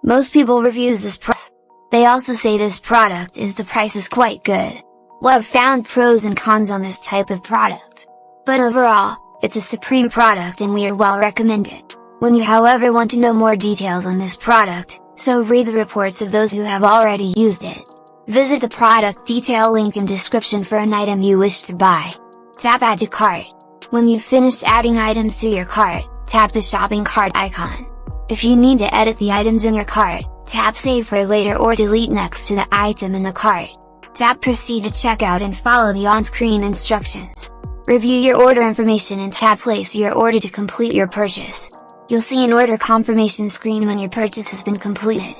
Most people reviews this product. They also say this product is the price is quite good. Well, I've found pros and cons on this type of product. But overall, it's a supreme product and we are well recommend it. When you however want to know more details on this product, so read the reports of those who have already used it. Visit the product detail link in description for an item you wish to buy. Tap add to cart. When you've finished adding items to your cart, tap the shopping cart icon. If you need to edit the items in your cart, tap save for later or delete next to the item in the cart. Tap proceed to checkout and follow the on-screen instructions. Review your order information and tap place your order to complete your purchase. You'll see an order confirmation screen when your purchase has been completed.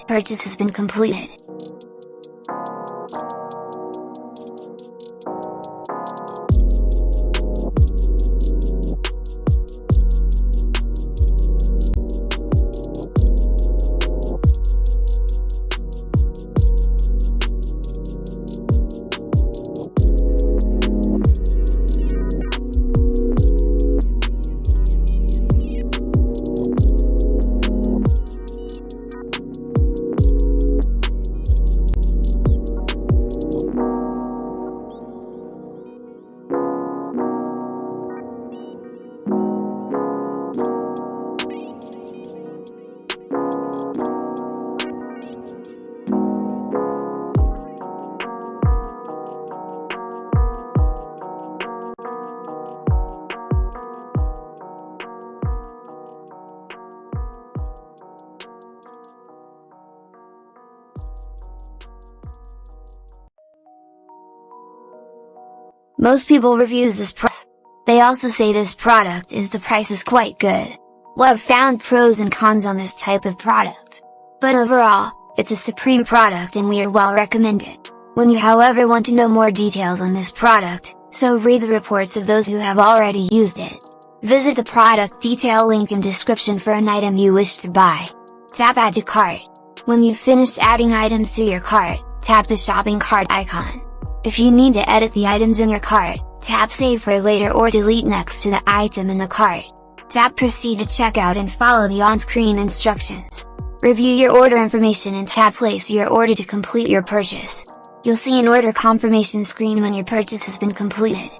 Most people reviews this product. They also say this product is the price is quite good. Well, I've found pros and cons on this type of product. But overall, it's a supreme product and we are well recommend it. When you however want to know more details on this product, so read the reports of those who have already used it. Visit the product detail link in description for an item you wish to buy. Tap add to cart. When you've finished adding items to your cart, tap the shopping cart icon. If you need to edit the items in your cart, tap save for later or delete next to the item in the cart. Tap proceed to checkout and follow the on-screen instructions. Review your order information and tap place your order to complete your purchase. You'll see an order confirmation screen when your purchase has been completed.